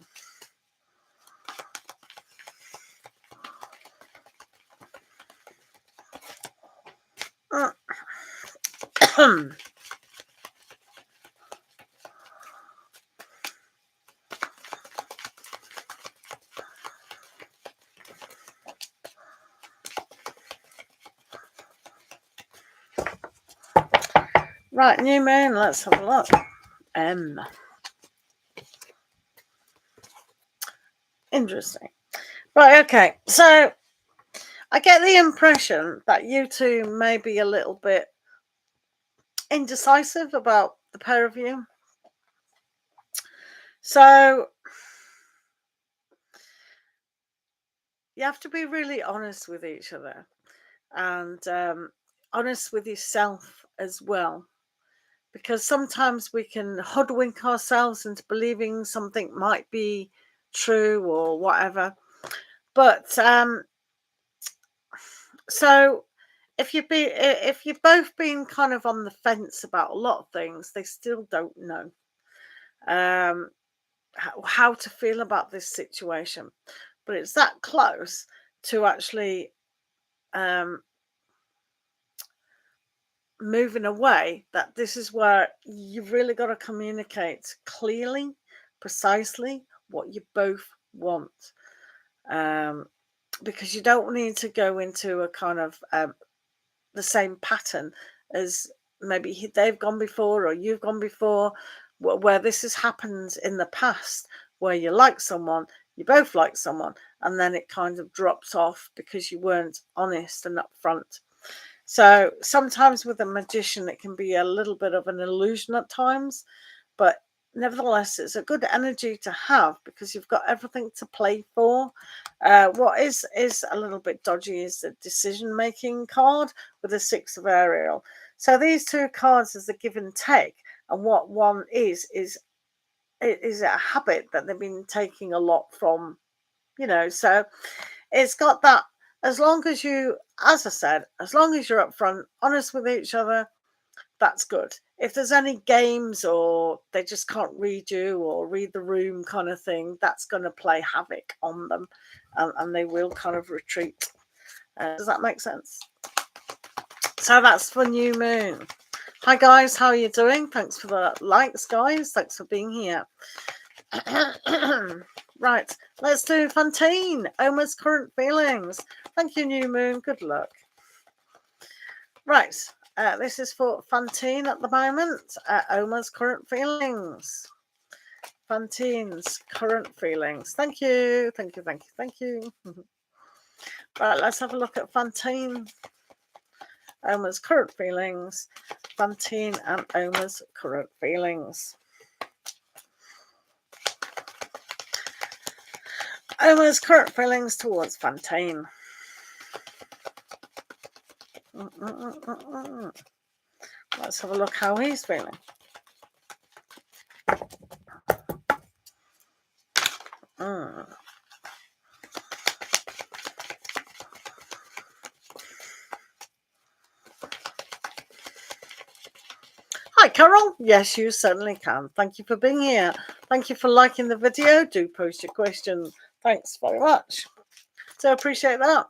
Right, New Moon, let's have a look. M. Interesting. Right, okay. So I get the impression that you two may be a little bit indecisive about the pair of you. So you have to be really honest with each other, and honest with yourself as well. Because sometimes we can hoodwink ourselves into believing something might be true or whatever. But so if you've both been kind of on the fence about a lot of things, they still don't know um, how to feel about this situation. But it's that close to actually um, moving away that this is where you've really got to communicate clearly, precisely what you both want. Um, because you don't need to go into a kind of the same pattern as maybe they've gone before or you've gone before, where this has happened in the past, where you like someone, you both like someone, and then it kind of drops off because you weren't honest and upfront. So sometimes with a magician, it can be a little bit of an illusion at times, but nevertheless, it's a good energy to have because you've got everything to play for. What is a little bit dodgy is the decision-making card with the Six of Ariel. So these two cards is the give and take, and what one is a habit that they've been taking a lot from, so it's got that. As long as you, as I said, as long as you're upfront, honest with each other, that's good. If there's any games or they just can't read you or read the room kind of thing, that's going to play havoc on them, and they will kind of retreat. Does that make sense? So that's for new moon. Hi guys, how are you doing? Thanks for the likes, guys. Thanks for being here. Right, let's do Fantine. Oma's current feelings. Thank you, new moon. Good luck. Right, this is for Fantine at the moment. Oma's current feelings. Fantine's current feelings. Thank you. Thank you. Thank you. Thank you. Right, let's have a look at Fantine. Oma's current feelings. Fantine and Oma's current feelings. Oma's current feelings towards Fantine. Let's have a look how he's feeling. Hi, Carol. Yes, you certainly can. Thank you for being here. Thank you for liking the video. Do post your questions. Thanks very much. So appreciate that.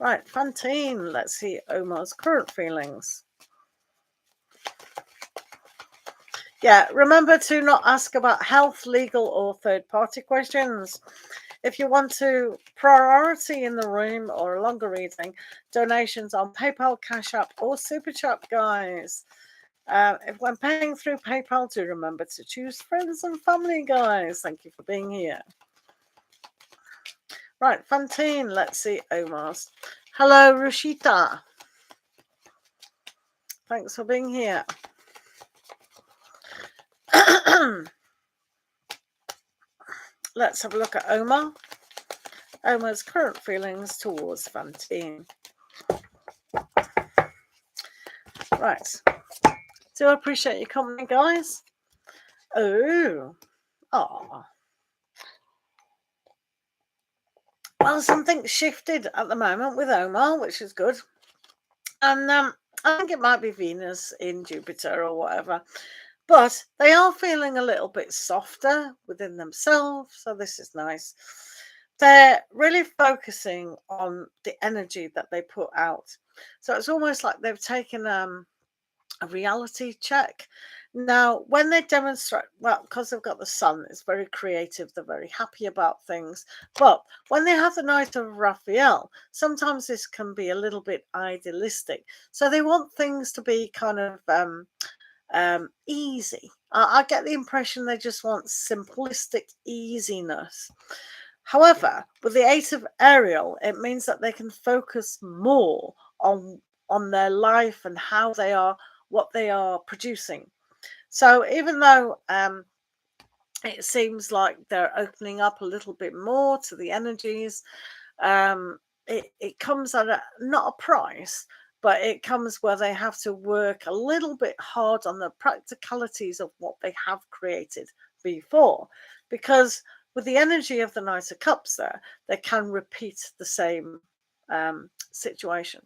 Right, Fantine. Let's see Omar's current feelings. Yeah, remember to not ask about health, legal, or third-party questions. If you want to priority in the room or a longer reading, donations on PayPal, Cash App, or SUPERCHAT, guys. If when paying through PayPal, do remember to choose friends and family, guys. Thank you for being here. Right, Fantine, let's see Omar's. Hello, Rushita. Thanks for being here. Let's have a look at Omar. Omar's current feelings towards Fantine. Right. Do appreciate your company, guys. Oh. Well, something shifted at the moment with Omar, which is good. And I think it might be Venus in Jupiter or whatever. But they are feeling a little bit softer within themselves. So this is nice. They're really focusing on the energy that they put out. So it's almost like they've taken a reality check. Now, when they demonstrate, well, because they've got the sun, it's very creative. They're very happy about things. But when they have the Knight of Raphael, sometimes this can be a little bit idealistic. So they want things to be kind of easy. I get the impression they just want simplistic easiness. However, with the Eight of Ariel, it means that they can focus more on their life and how they are, what they are producing. So even though it seems like they're opening up a little bit more to the energies, it comes at not a price, but it comes where they have to work a little bit hard on the practicalities of what they have created before, because with the energy of the Knight of Cups there, they can repeat the same situation.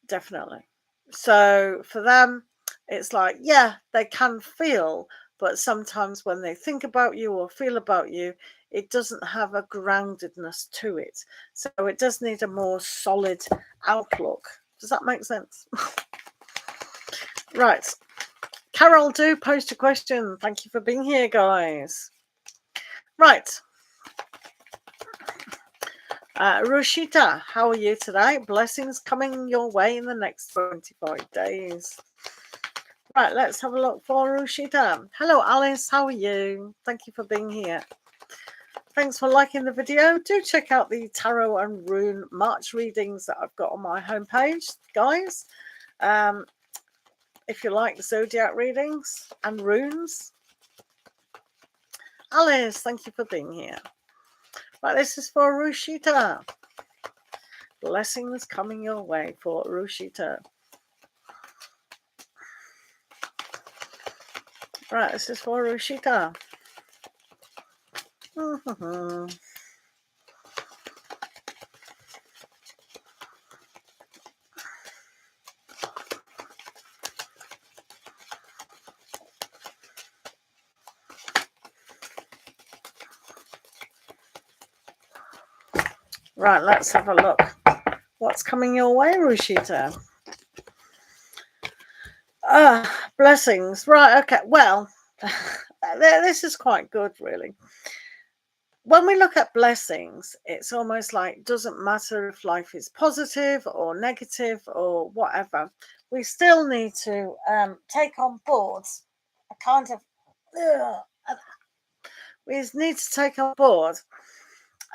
Definitely. So for them, it's like, yeah, they can feel, but sometimes when they think about you or feel about you, it doesn't have a groundedness to it. So it does need a more solid outlook. Does that make sense? Right. Carol, do post a question. Thank you for being here, guys. Right. Rushita, how are you today? Blessings coming your way in the next 25 days. Right, let's have a look for Rushita. Hello, Alice. How are you? Thank you for being here. Thanks for liking the video. Do check out the tarot and rune March readings that I've got on my homepage, guys. If you like zodiac readings and runes. Alice, thank you for being here. Right, this is for Rushita. Blessings coming your way for Rushita. Right, this is for Rushita. Right, let's have a look. What's coming your way, Rushita? Blessings. Right, okay. Well, this is quite good, really. When we look at blessings, it's almost like it doesn't matter if life is positive or negative or whatever. We still need to take on board a kind of... we need to take on board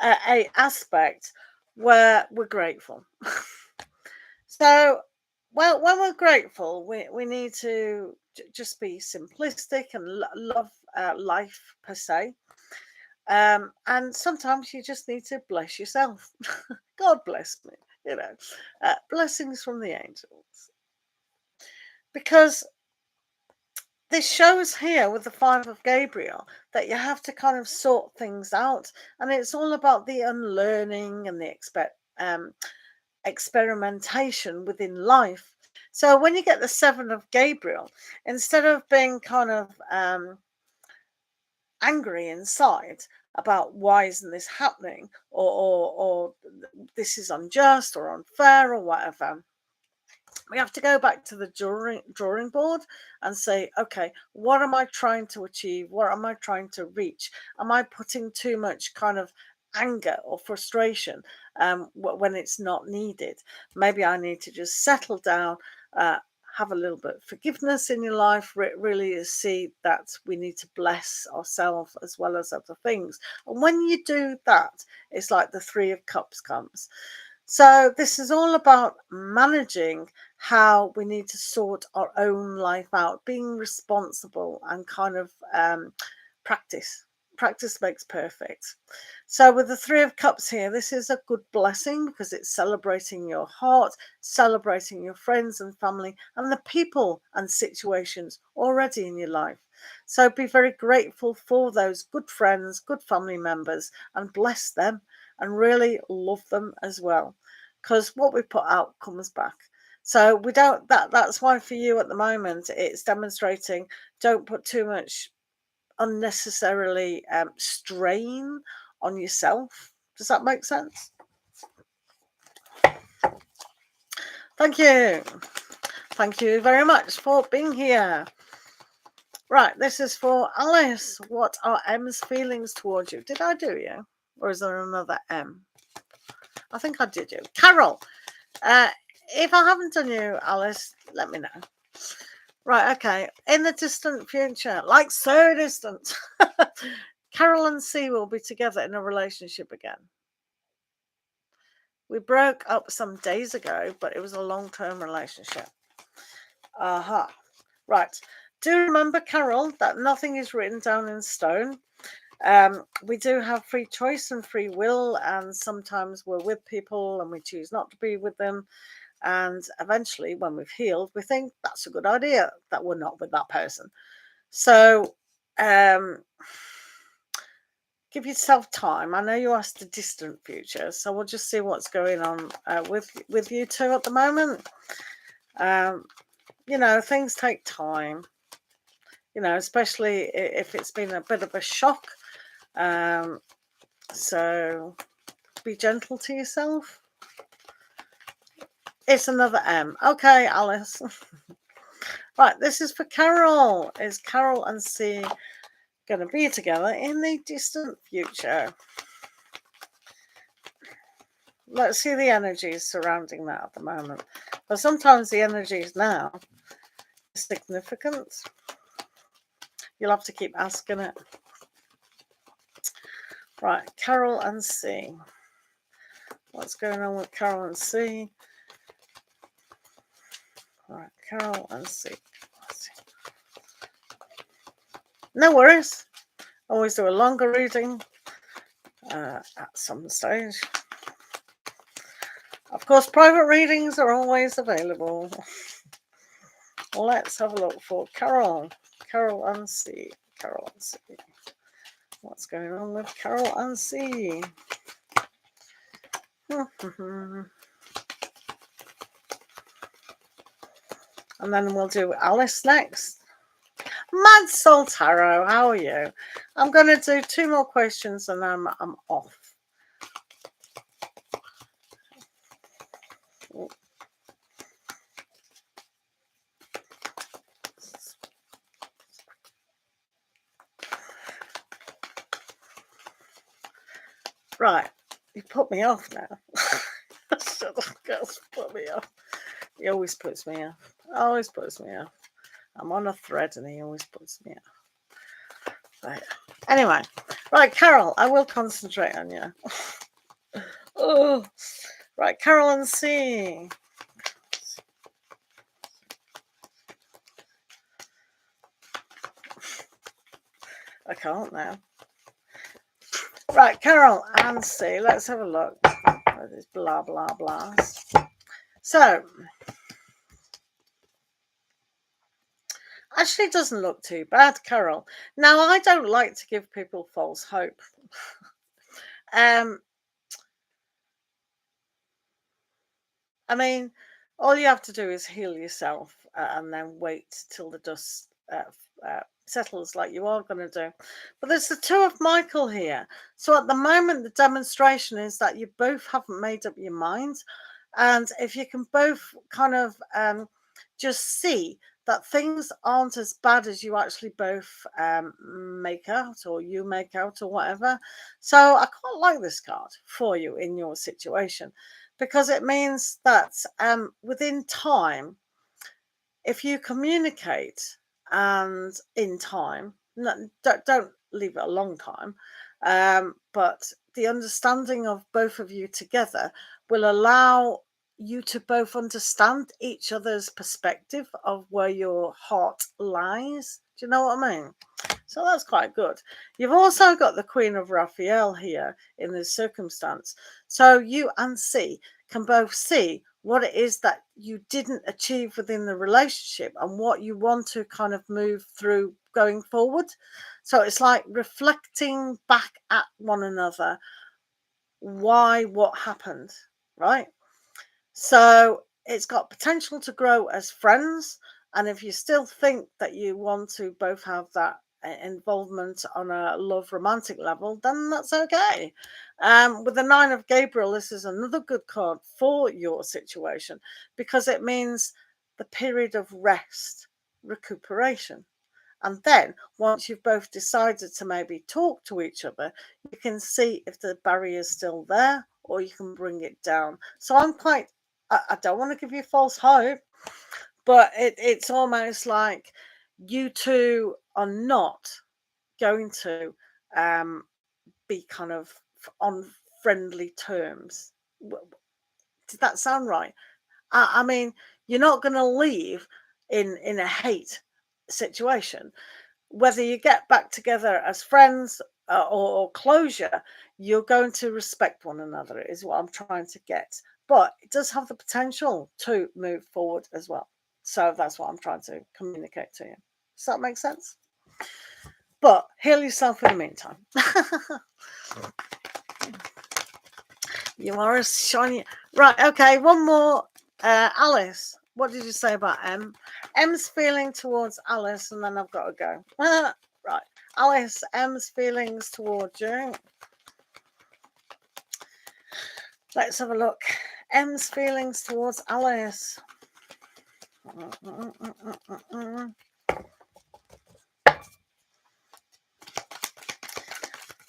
a aspect where we're grateful. So, well, when we're grateful, we need to just be simplistic and love life per se. And sometimes you just need to bless yourself. God bless me, blessings from the angels. Because this shows here with the 5 of Gabriel that you have to kind of sort things out. And it's all about the unlearning and the experimentation within life. So when you get the 7 of Gabriel, instead of being kind of angry inside about why isn't this happening, or this is unjust or unfair or whatever, we have to go back to the drawing board and say, okay, what am I trying to achieve? What am I trying to reach? Am I putting too much kind of anger or frustration when it's not needed? Maybe I need to just settle down, have a little bit of forgiveness in your life, really see that we need to bless ourselves as well as other things. And when you do that, it's like the 3 of Cups comes. So this is all about managing how we need to sort our own life out, being responsible and kind of practice. Practice makes perfect. So with the 3 of Cups here, this is a good blessing because it's celebrating your heart, celebrating your friends and family and the people and situations already in your life. So be very grateful for those good friends, good family members, and bless them and really love them as well. Because what we put out comes back. So we don't, that's why for you at the moment, it's demonstrating, don't put too much unnecessarily strain on yourself. Does that make sense? Thank you. Thank you very much for being here. Right, this is for Alice. What are M's feelings towards you? Did I do you? Or is there another M? I think I did you. Carol, if I haven't done you, Alice, let me know. Right, okay. In the distant future, like so distant, Carol and C will be together in a relationship again. We broke up some days ago, but it was a long-term relationship. Aha. Right. Do remember, Carol, that nothing is written down in stone. We do have free choice and free will, and sometimes we're with people and we choose not to be with them. And eventually, when we've healed, we think that's a good idea that we're not with that person. So give yourself time. I know you asked the distant future, so we'll just see what's going on with you two at the moment. You know, things take time, you know, especially if it's been a bit of a shock. So be gentle to yourself. It's another M. Okay, Alice. Right, this is for Carol. Is Carol and C going to be together in the distant future? Let's see the energies surrounding that at the moment. But sometimes the energies now are significant. You'll have to keep asking it. Right, Carol and C. What's going on with Carol and C? Right, Carol and C. No worries. Always do a longer reading at some stage. Of course, private readings are always available. Let's have a look for Carol. Carol and C. Carol and C. What's going on with Carol and C? And then we'll do Alice next. Mad Soul Tarot, how are you? I'm going to do 2 more questions and then I'm off. Right, you put me off now. Shut up, girls, put me off. He always puts me off. Always puts me off. I'm on a thread and he always puts me off. Right. Anyway, right, Carol, I will concentrate on you. Oh, right, Carol and C. I can't now. Right, Carol and C. Let's have a look at this blah, blah, blah. So, actually doesn't look too bad, Carol. Now, I don't like to give people false hope. I mean, all you have to do is heal yourself and then wait till the dust settles like you are going to do. But there's the 2 of Michael here. So at the moment, the demonstration is that you both haven't made up your minds. And if you can both kind of just see that things aren't as bad as you actually both make out, or you make out, or whatever. So I quite like this card for you in your situation, because it means that within time, if you communicate and in time, don't leave it a long time, but the understanding of both of you together will allow you to both understand each other's perspective of where your heart lies. Do you know what I mean? So that's quite good. You've also got the Queen of Raphael here in this circumstance. So you and C can both see what it is that you didn't achieve within the relationship and what you want to kind of move through going forward. So it's like reflecting back at one another why what happened, right? So it's got potential to grow as friends. And if you still think that you want to both have that involvement on a love romantic level, then that's okay. With the 9 of Gabriel, this is another good card for your situation, because it means the period of rest, recuperation. And then once you've both decided to maybe talk to each other, you can see if the barrier is still there, or you can bring it down. So I don't want to give you false hope, but it's almost like you two are not going to be kind of on friendly terms. Did that sound right? I mean, you're not going to leave in a hate situation. Whether you get back together as friends or closure, you're going to respect one another, is what I'm trying to get. But it does have the potential to move forward as well. So that's what I'm trying to communicate to you. Does that make sense? But heal yourself in the meantime. You are a shiny. Right, okay, one more. Alice, what did you say about M? M's feeling towards Alice, and then I've got to go. Right, Alice, M's feelings towards you. Let's have a look. M's feelings towards Alice.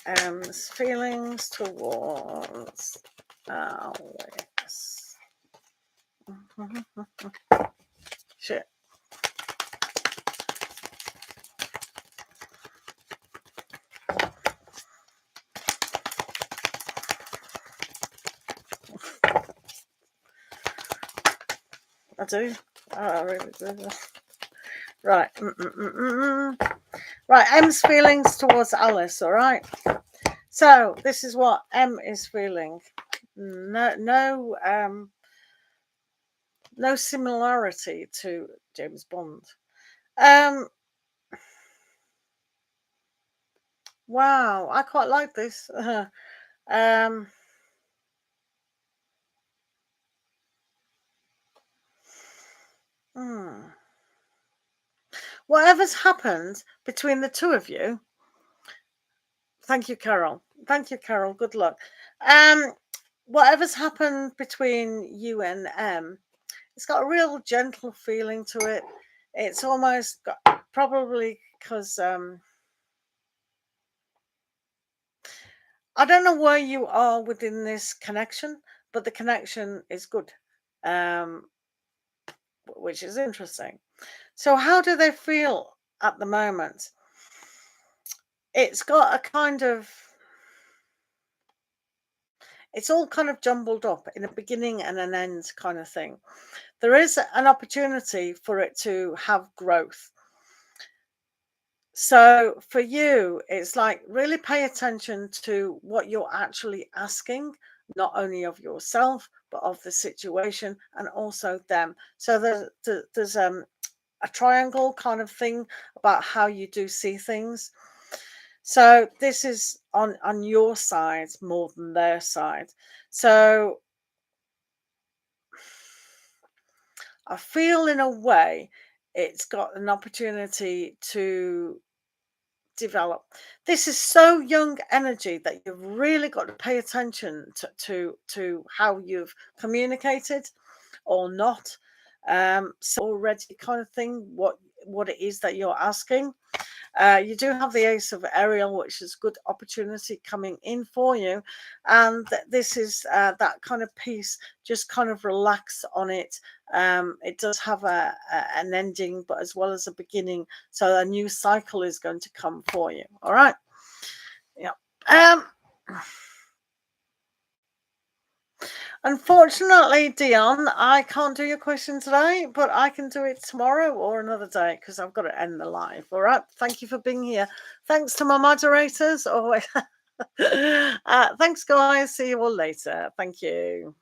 M's feelings towards Alice. Shit. I do. I really do. Right. Right. M's feelings towards Alice. All right. So this is what M is feeling. No similarity to James Bond. Wow, I quite like this. Whatever's happened between the two of you. Thank you, Carol. Thank you, Carol. Good luck. Whatever's happened between you and M, it's got a real gentle feeling to it. It's almost got, probably because I don't know where you are within this connection, but the connection is good, which is interesting. So how do they feel at the moment? It's got a kind of, it's all kind of jumbled up in a beginning and an end kind of thing. There is an opportunity for it to have growth. So for you, it's like really pay attention to what you're actually asking, not only of yourself, but of the situation and also them. So there's a triangle kind of thing about how you do see things. So this is on your side more than their side. So I feel in a way it's got an opportunity to develop. This is so young energy that you've really got to pay attention to how you've communicated or not. So already kind of thing what it is that you're asking. You do have the Ace of Ariel, which is good opportunity coming in for you. And this is that kind of piece, just kind of relax on it. It does have an ending, but as well as a beginning. So a new cycle is going to come for you. All right. Yeah. Unfortunately, Dion, I can't do your question today, but I can do it tomorrow or another day because I've got to end the live. All right. Thank you for being here. Thanks to my moderators. Always. Thanks, guys. See you all later. Thank you.